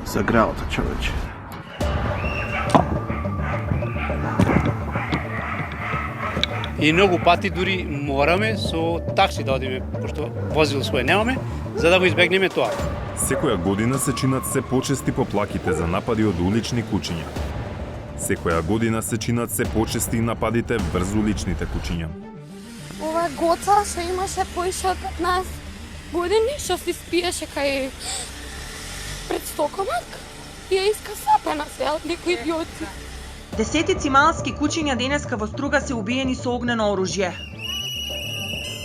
Загрелата, човече. И многу пати дури мораме со такси да одиме, пошто возило своје немаме, за да го избегнеме тоа. Секоја година се чинат се почести поплаките за напади од улични кучиња. Секоја година се чинат се почести нападите врз уличните кучиња. Ова гоца што имаше поише од 15 години, што си спиеше кај пред стокомак и ја иска сапена се, некои идиоти. Десетици малски кучиња денеска во Струга се убиени со огнено оружје.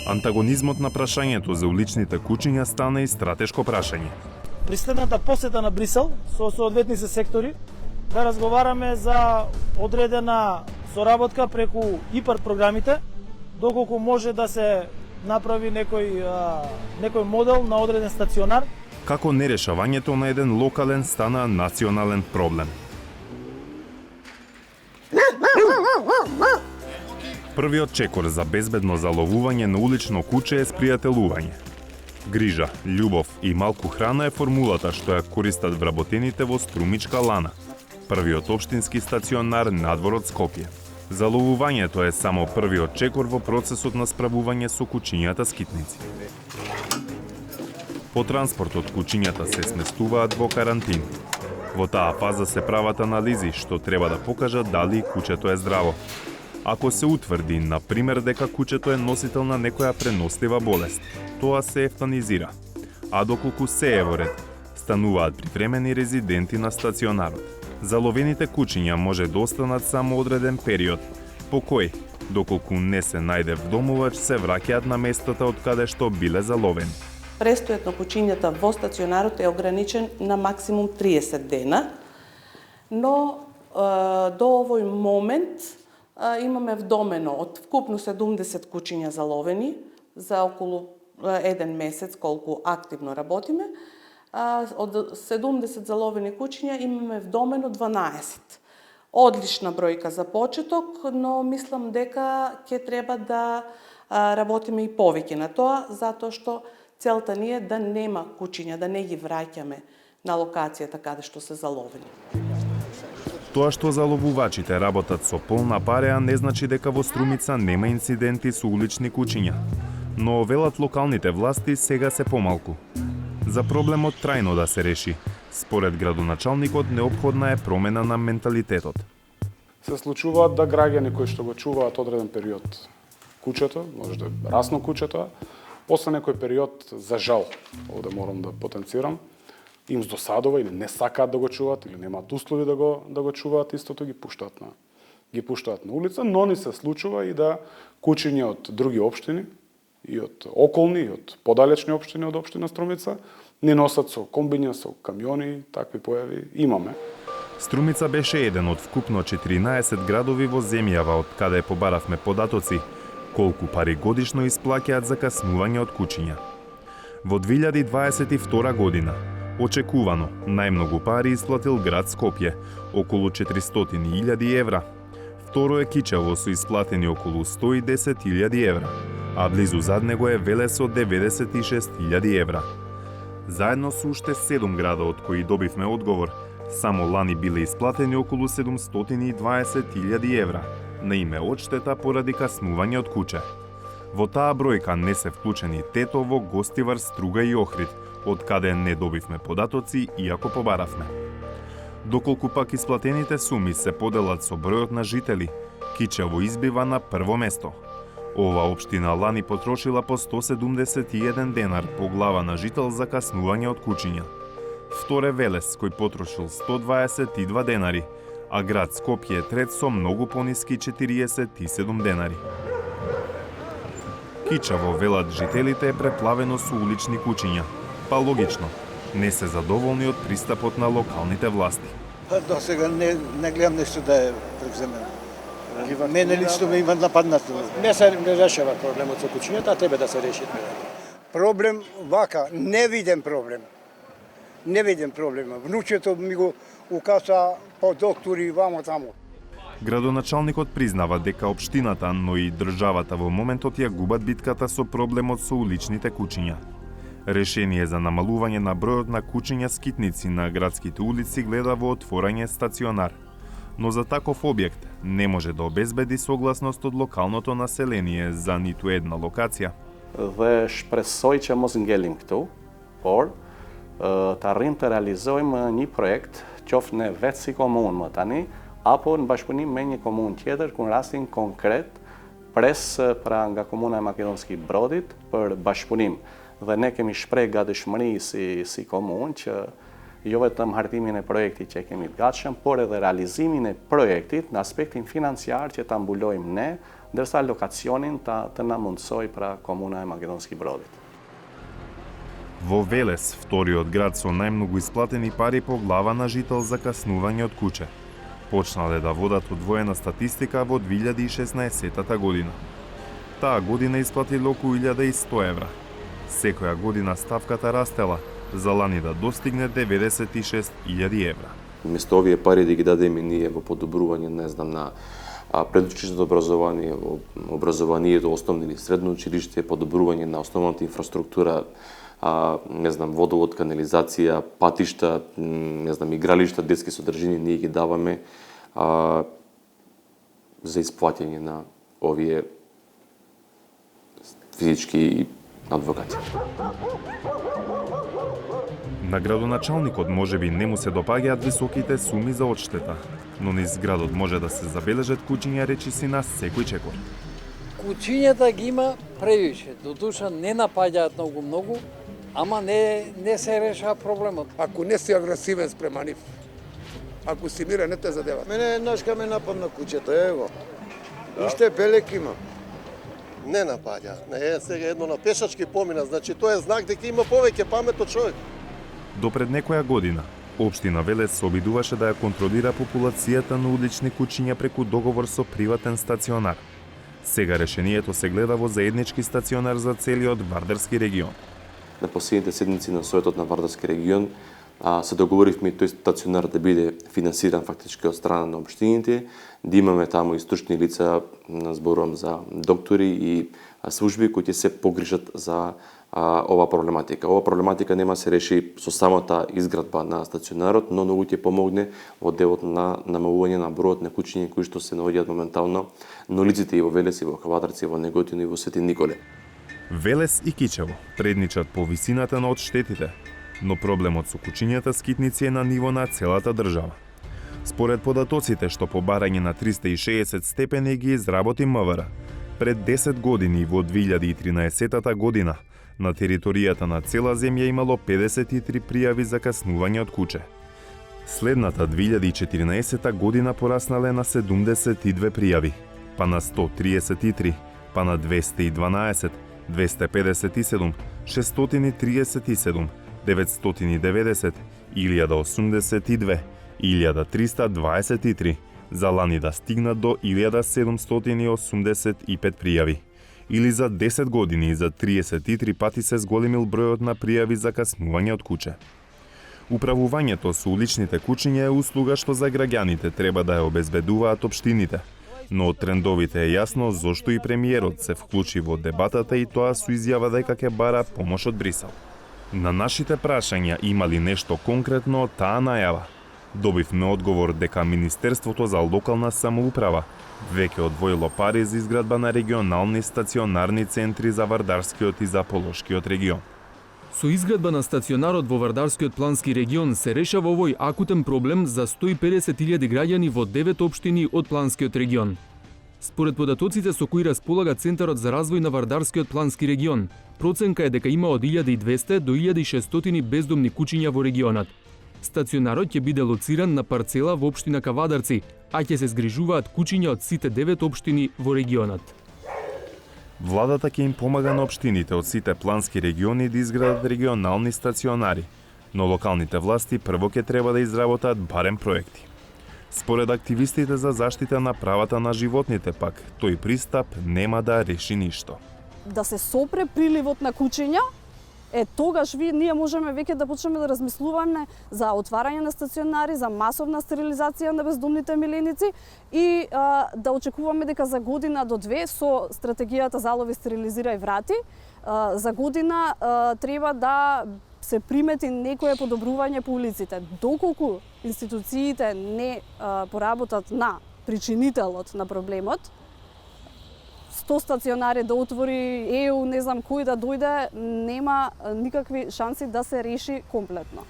Антагонизмот на прашањето за уличните кучиња стана и стратешко прашање. При следната посета на Брисел со соодветните сектори да разговараме за одредена соработка преку ИПАР програмите, доколку може да се направи некој модел на одреден стационар. Како нерешавањето на еден локален стана национален проблем. Првиот чекор за безбедно заловување на улично куче е спријателување. Грижа, љубов и малку храна е формулата што ја користат вработените во Струмичка лана, првиот општински стационар надвор од Скопје. Заловувањето е само првиот чекор во процесот на справување со кучињата скитници. По транспортот кучињата се сместуваат во карантин. Во таа фаза се прават анализи што треба да покажат дали кучето е здраво. Ако се утврди, на пример, дека кучето е носител на некоја пренослива болест, тоа се ефтанизира. А доколку се е во ред, стануваат привремени резиденти на стационарот. Заловените кучиња може да останат само одреден период, по кој, доколку не се најде вдомувач, се враќаат на местата од каде што биле заловени. Престојот на кучињата во стационарот е ограничен на максимум 30 дена, но до овој момент имаме вдомено од вкупно 70 кучиња заловени за околу еден месец колку активно работиме. Од 70 заловени кучиња имаме вдомено 12. Одлична бројка за почеток, но мислам дека ќе треба да работиме и повеќе на тоа, затоа што целта ни е да нема кучиња, да не ги враќаме на локацијата каде што се заловени. Тоа што заловувачите работат со полна пареа не значи дека во Струмица нема инциденти со улични кучиња, но велат локалните власти сега се помалку. За проблемот трајно да се реши, според градоначалникот неопходна е промена на менталитетот. Се случуваат да граѓани кои што го чуваат одреден период кучето, може да е расно кучето, после некој период, за жал, овде морам да потенцирам, им здосадува или не сакаат да го чуваат или немаат услови да го чуваат, истото ги пуштаат на улица, но ни се случува и да кучиња од други општини и од околни и од подалечни општини од општина Струмица ни носат со комбиња, со камиони, такви појави имаме. Струмица беше еден од вкупно 14 градови во земјава од каде побаравме податоци колку пари годишно исплаќаат за каснување од кучиња. Во 2022 година очекувано најмногу пари исплатил град Скопје, околу 400.000 евра. Второ е Кичево со исплатени околу 110.000 евра, а близу зад него е Велес со 96.000 евра. Заедно со уште 7 града од кои добивме одговор, само лани биле исплатени околу 720.000 евра на име одштета поради каснување од куче. Во таа бројка не се вклучени Тетово, Гостивар, Струга и Охрид, од каде не добивме податоци, иако побаравме. Доколку пак исплатените суми се поделат со бројот на жители, Кичево избива на прво место. Ова општина лани потрошила по 171 денар по глава на жител за каснување од кучиња. Вторе Велес, кој потрошил 122 денари, а град Скопје е трет со многу пониски 47 денари. Кичево, велат жителите, е преплавено со улични кучиња. Па логично, не се задоволни од пристапот на локалните власти. До сега не гледам нешто да е превземено. Мене лично ме има нападнато. Не се решава проблемот со кучињата, а треба да се реши. Проблем вака, не виден проблем. Не виден проблема. Внучето ми го укаса по доктори вамо тамо. Градоначалникот признава дека општината, но и државата во моментот ја губат битката со проблемот со уличните кучиња. Решение за намалување на бројот на кучиња скитници на градските улици гледа во отворање стационар. Но за таков објект не може да обезбеди согласност од локалното население за ниту една локација. Dhe shpresoj që mos ngelim këtu, por të arrim të realizojmë një projekt, qoftë ne vetë si komunë më tani, apo në bashkëpunim me një komunë tjetër, ku në rastin konkret pres pra nga komuna e Makedonski Brodit për bashkëpunim. Dhe ne kemi shpreh gatishmëri si komunë që jo vetëm hartimin e projektit që kemi të gatshëm, por edhe realizimin e projektit në aspektin financiar që ta mbulojmë ne, ndërsa lokacionin të na mundsoj pra komuna e Makedonski Brodit. Во Велес, вториот град со најмногу исплатени пари по глава на жител за каснување од куче, почнале да водат одвоена статистика во 2016 година. Таа година исплатиле околу 1100 евра. Секоја година ставката растела, за лани да достигне 96.000 евра. Место овие пари да ги дадеме ние во подобрување, не знам, на предучилишното образование, образованието, основно или средно училиште, подобрување на основната инфраструктура, не знам, водовод, канализација, патишта, не знам, игралишта, детски содржини, ние ги даваме за исплаќање на овие физички адвокати. На градоначалникот можеби не му се допаѓаат високите суми за одштета, но низ градот може да се забележат кучиња речиси на секој чекор. Кучињата ги има превише, додуша не напаѓаат многу, ама не се решава проблемот. Ако не си агресивен спрема нив, ако си мирен, не те задеват. Мене еднашка ме нападна кучето, ево. Уште белек има. Не напаѓа. Не е сега едно на пешачки помина, значи тоа е знак дека има повеќе памет од човек. До пред некоја година, општина Велес се обидуваше да ја контролира популацијата на улични кучиња преку договор со приватен стационар. Сега решението се гледа во заеднички стационар за целиот Вардарски регион. На последните седмици на Советот на Вардарски регион се договоривме тој стационар да биде финансиран фактички од страна на општините, да имаме таму и стручни лица, зборувам за доктори и служби кои ќе се погрижат за ова проблематика. Ова проблематика нема се реши со самата изградба на стационарот, но многу ќе помогне во делот на намалување на бројот на кучиња кои што се наоѓаат моментално на улиците и во Велес, и во Хвадарци, и во Неготино, и во Свети Николе. Велес и Кичево предничат по висината на одштетите, но проблемот со кучињата скитници е на ниво на целата држава. Според податоците што по барање на 360 степени ги изработи МВР, пред 10 години во 2013 година на територијата на цела земја имало 53 пријави за каснување од куче. Следната 2014 година пораснале на 72 пријави, па на 133, па на 212, 257, 637, 990, 1082, 1323, за лани да стигнат до 1785 пријави. Или за 10 години за 33 пати се зголемил бројот на пријави за каснување од куче. Управувањето со уличните кучиња е услуга што за граѓаните треба да ја обезбедуваат општините, но од трендовите е јасно зошто и премиерот се вклучи во дебатата и тоа со изјава дека ќе бара помош од Брисел. На нашите прашања има ли нешто конкретно од таа најава, добивме одговор дека Министерството за локална самоуправа веќе одвоило пари за изградба на регионални стационарни центри за Вардарскиот и за Полошкиот регион. Со изградба на стационарот во Вардарскиот плански регион се решава овој акутен проблем за 150.000 граѓани во 9 општини од планскиот регион. Според податоците со кои располага Центарот за развој на Вардарскиот плански регион, проценка е дека има од 1200 до 1600 бездомни кучиња во регионот. Стационарот ќе биде лоциран на парцела во општина Кавадарци, а ќе се згрижуваат кучиња од сите 9 општини во регионот. Владата ќе им помага на општините од сите плански региони да изградат регионални стационари, но локалните власти прво ќе треба да изработат барем проекти. Според активистите за заштита на правата на животните пак, тој пристап нема да реши ништо. Да се сопре приливот на кучиња Тогаш ние можеме веќе да почнеме да размислуваме за отварање на стационари, за масовна стерилизација на бездомните миленици и да очекуваме дека за година до две со стратегијата Залови, стерилизирај, врати, за година треба да се примети некое подобрување по улиците. Доколку институциите не поработат на причинителот на проблемот, 100 стационари да отвори ЕУ, не знам кој да дојде, нема никакви шанси да се реши комплетно.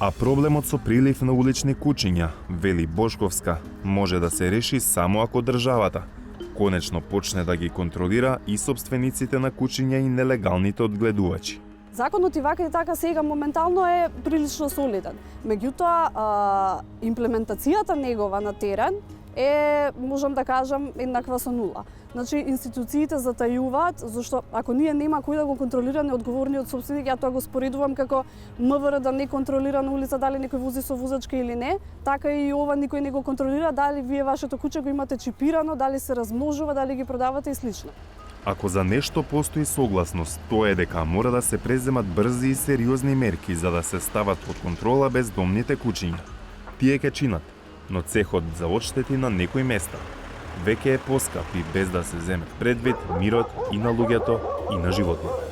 А проблемот со прилив на улични кучиња, вели Бошковска, може да се реши само ако државата конечно почне да ги контролира и собствениците на кучиња и нелегалните одгледувачи. Законот и вака и така сега моментално е прилично солиден. Меѓутоа, имплементацијата негова на терен е, можам да кажам, еднаква со нула. Значи, институциите затајуваат, зашто ако ние нема кој да го контролира неодговорниот собственик, ја тоа го споредувам како МВР да не контролира на улица дали некој вози со возачка или не, така и ова никој не го контролира дали вие вашето куче го имате чипирано, дали се размножува, дали ги продавате и слично. Ако за нешто постои согласност, тоа е дека мора да се преземат брзи и сериозни мерки за да се стават под контрола бездомните кучиња. Тие ќе чинат, но цехот за одштети на некои места веќе е поскап и без да се земе предвид мирот и на луѓето и на животните.